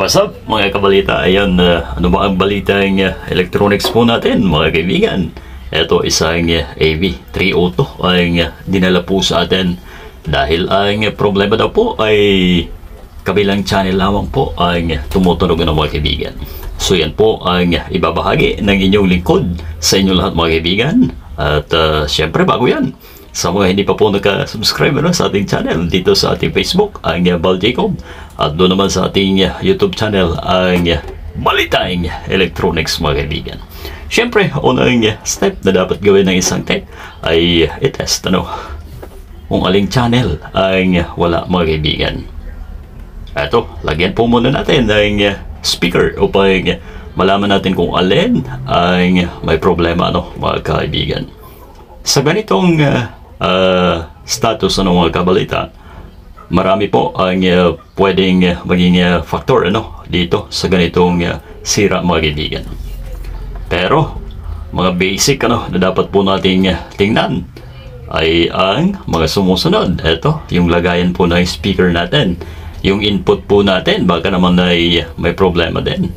What's up mga kabalita? Ayan, ano ba ang balita ng electronics po natin mga kaibigan? Ito isang AV302 ang dinala po sa atin dahil ang problema daw po ay kabilang channel lamang po ang tumutunog ng mga kaibigan. So yan po ang ibabahagi ng inyong lingkod sa inyo lahat mga kaibigan. At syempre bago yan, sa mga hindi pa po naka-subscribe sa ating channel dito sa ating Facebook, ang Bal Jacob, at doon naman sa ating YouTube channel, ang Balitaing Electronics mga kaibigan. Siyempre, unang step na dapat gawin ng isang tech ay i-test kung aling channel ang wala mga kaibigan. Eto, lagyan po muna natin ng speaker upang malaman natin kung alin ang may problema mga kaibigan. Sa ganitong status mga kabalita, marami po ang pwedeng maging factor dito sa ganitong sira mga kaibigan. Pero mga basic na dapat po nating tingnan ay ang mga sumusunod. Ito, yung lagayan po ng speaker natin, yung input po natin baka naman ay may problema din.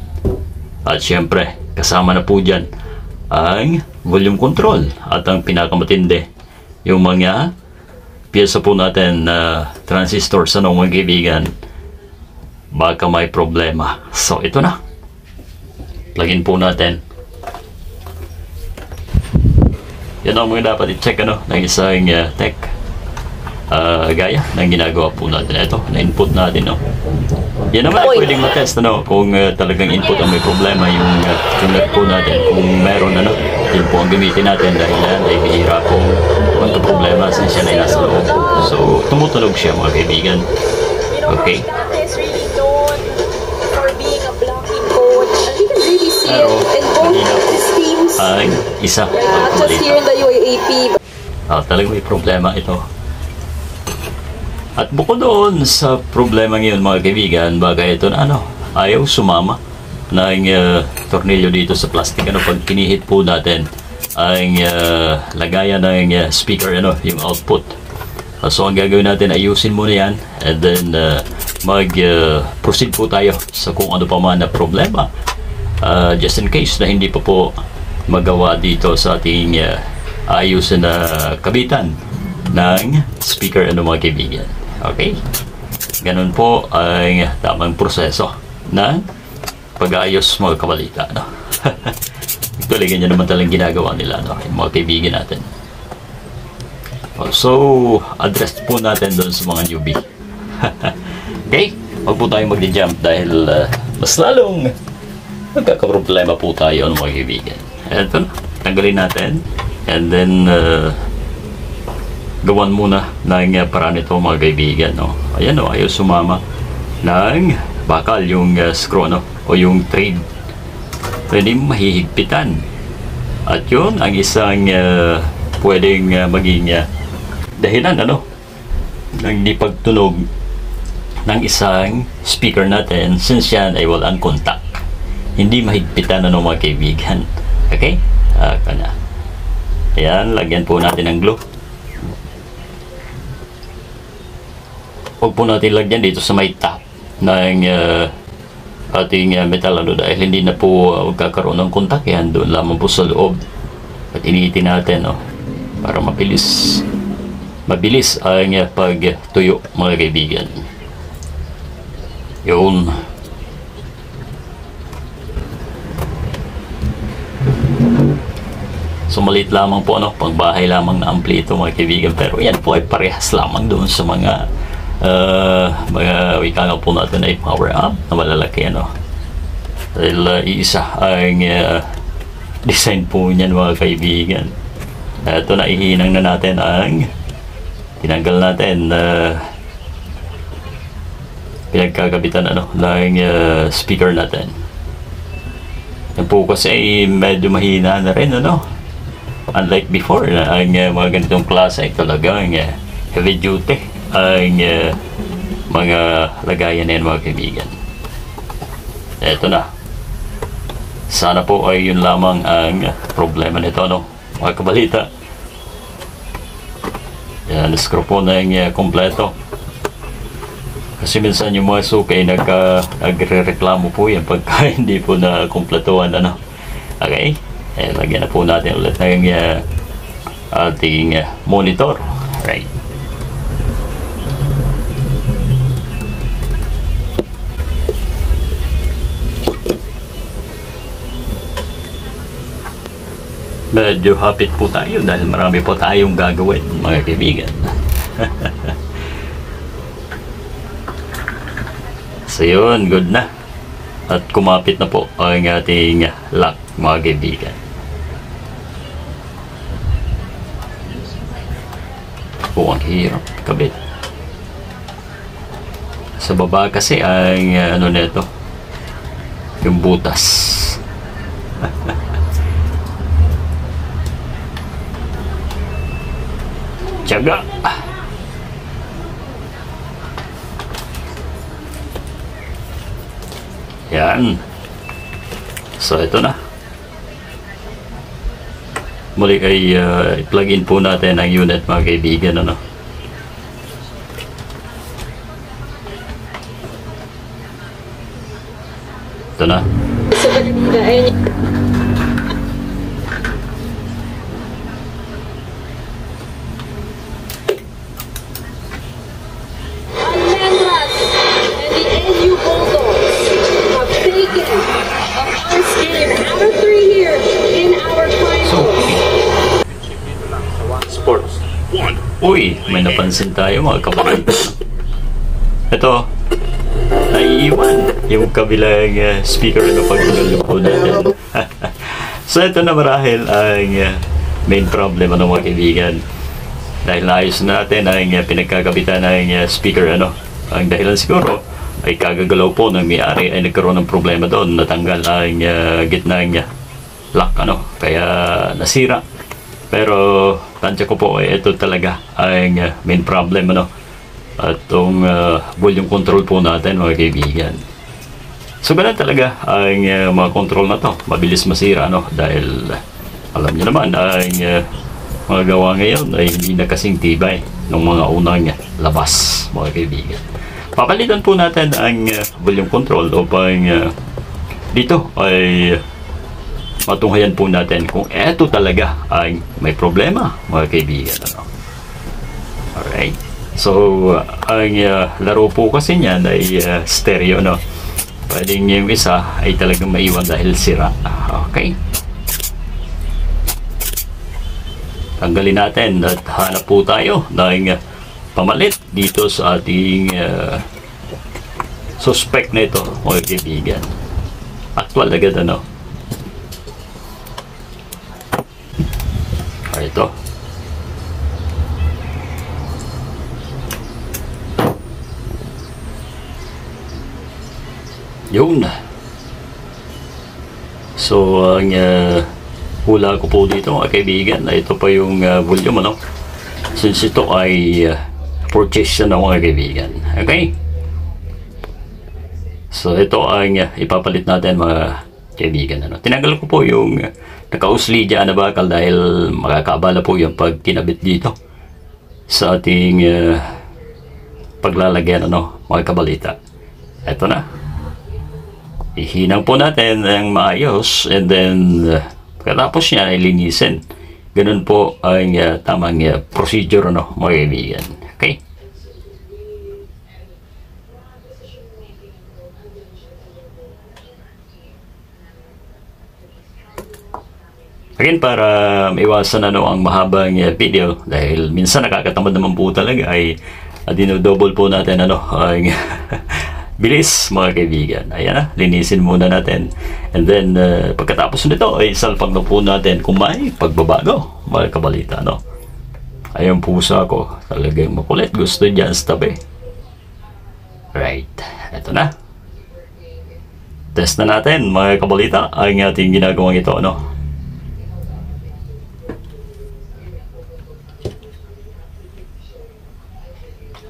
At syempre kasama na po dyan ang volume control at ang pinakamatindi, yung mga piyesa po natin na transistor sa mga kaibigan, baka may problema. So ito na, plugin po natin. Yan ang mga dapat i-check ng isang tech, gaya ng ginagawa po natin. Ito, na-input natin yan naman ay pwedeng matest kung talagang input ang may problema, yung tuner po natin kung meron yun po ang gamitin natin dahil ay bihira po magka-problema since siya ay nasa loob. So tumutunog siya mga kaibigan. Okay, pero kanina po ay isa talagang may problema ito. At bukod doon sa problema ngayon mga kaibigan, bagay ito na ayaw sumama ng tornilyo dito sa plastic pag pinihit po natin ang lagayan ng speaker yung output. So ang gagawin natin, ayusin muna yan and then mag-proceed po tayo sa kung ano pa man na problema, just in case na hindi pa po magawa dito sa ating ayusin na kabitan ng speaker mga kaibigan. Okay, ganun po ang tamang proseso ng pag-aayos mga kabalita. Actually, ganyan naman talagang ginagawa nila yung mga kaibigan natin. So, address po natin doon sa mga newbie. Okay, wag po tayong mag-jump dahil mas lalong magkakaproblema po tayo mga kaibigan. Ito, tanggalin natin and then gawan muna ng paraan ito mga kaibigan. Ayan ayaw sumama ng bakal yung screw o yung thread, pwede mahihigpitan. At yun ang isang pwedeng maging dahilan ng di pagtunog ng isang speaker natin since yan ay walang contact, hindi mahigpitan mga kaibigan. Okay, ayan, lagyan po natin ng glue. Huwag po natin lagyan dito sa may top ng ating metal dahil hindi na po magkakaroon ng kontak yan, doon lamang po sa loob. At iniitin natin para mabilis ang pagtuyo mga kaibigan. Yun. So maliit lamang po pangbahay lamang na ampli ito mga kaibigan, pero yan po ay parehas lamang doon sa mga wika nga po natin ay power up na malalaki dahil iisa ang design po niyan mga kaibigan. Ito na, ihinang na natin ang tinanggal natin pinagkagabitan ng speaker natin. Yan po kasi ay medyo mahina na rin unlike before na ang mga ganitong klase ay talagang heavy duty ang mga lagayan na yan mga kaibigan. Eto na, sana po ay yun lamang ang problema nito mga kabalita. Yan, screw po na yung kompleto Kasi minsan yung mga suki nagre-reklamo po yan pagka hindi po na kumplatuhan, ano. Okay? Lagyan na po natin ulit ng ating monitor. Right. Medyo hapit po tayo dahil marami po tayong gagawin, mga kaibigan. So yun, good na. At kumapit na po ang ating lock, mga kaibigan. Po, ang hirap kabit. Sa baba kasi ang ano nito, yung butas. Tiyaga. Yan. So ito na. Muli ay i-plug in po natin ang unit, mga kaibigan, ano. Ito na. Uy, may napansin tayo, mga kapatid. Ito, naiiwan yung kabilang speaker na pagdalo po natin. So ito na marahil ang main problem, ano, mga kaibigan. Dahil naayos natin ang pinagkakabitan ng speaker, ano. Ang dahilan siguro ay kagagalaw po ng may-ari ay nagkaroon ng problema doon, natanggal ang gitnang lock, ano, kaya nasira. Pero tansya ko po ay ito talaga ang main problem, ano, at itong volume control po natin, mga kaibigan. So ganun talaga ang mga control na to, mabilis masira, ano, dahil alam niyo naman ang mga gawa ngayon ay hindi na kasing tibay ng mga unang labas, mga kaibigan. Papalitan po natin ang volume control upang dito ay matunghayan po natin kung eto talaga ay may problema, mga kaibigan, ano. Alright. So ang laro po kasi niyan ay stereo, no. Pwedeng yung isa ay talagang maiwan dahil sira. Okay. Tanggalin natin at hanap po tayo ng pamalit dito sa ating suspect na ito, mga kaibigan. Actual agad, ano. Ito. Yun. So ang hula ko po dito, mga kaibigan, na ito pa yung volume, ano, since ito ay purchase na, mga kaibigan. Okay, so ito ang ipapalit natin, mga kaibigan, ano. Tinanggal ko po yung nakausli dyan na bakal dahil makakaabala po yung pag kinabit dito sa ating paglalagyan, ano, mga kabalita. Ito na. Ihinang po natin ang maayos, and then pagkatapos niya ay linisin. Ganun po ang tamang procedure, ano, mga kaibigan. Okay. Again, para maiwasan, ano, ang mahabang video, dahil minsan nakakatamad naman po talaga, ay dinodouble po natin, ano, ang bilis, mga kaibigan. Ayan na, linisin muna natin. And then, pagkatapos nito, ay salpag na po natin kung may pagbabago, mga kabalita, no. Ayun, pusa ko, talagang makulit. Gusto dyan sa tabi. Right, eto na. Test na natin, mga kabalita, ang ating ginagawang ito, no.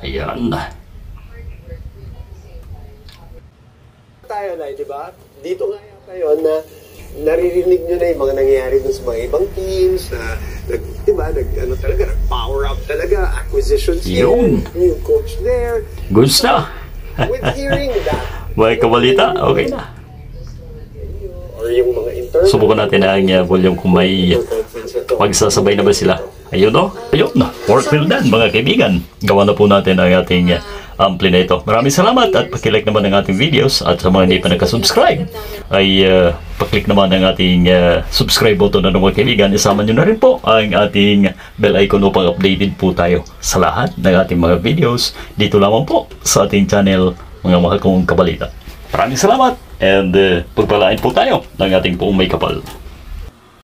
Ayan. Tayo na, di ba? Dito nga yata na naririnig nyo na yung mga nangyayari dun sa mga ibang teams na, di ba, nag-power up talaga, acquisitions here, new coach there. Good stuff. with hearing that, Mga kabalita, okay na. or yung mga internal, Subukan natin ang volume kung may magsasabay na ba sila. Ayun no? Ayun na. Work well done mga kaibigan. Gawa na po natin ang ating ampli na ito. Maraming salamat at pakilike naman ang ating videos at sa mga hindi pa nakasubscribe ay paklik naman ang ating subscribe button na mga kaibigan. Isama nyo na rin po ang ating bell icon upang updated po tayo sa lahat ng ating mga videos dito lamang po sa ating channel mga mahal kong kabalita. Maraming salamat and pagpalain po tayo ng ating buong may kapal.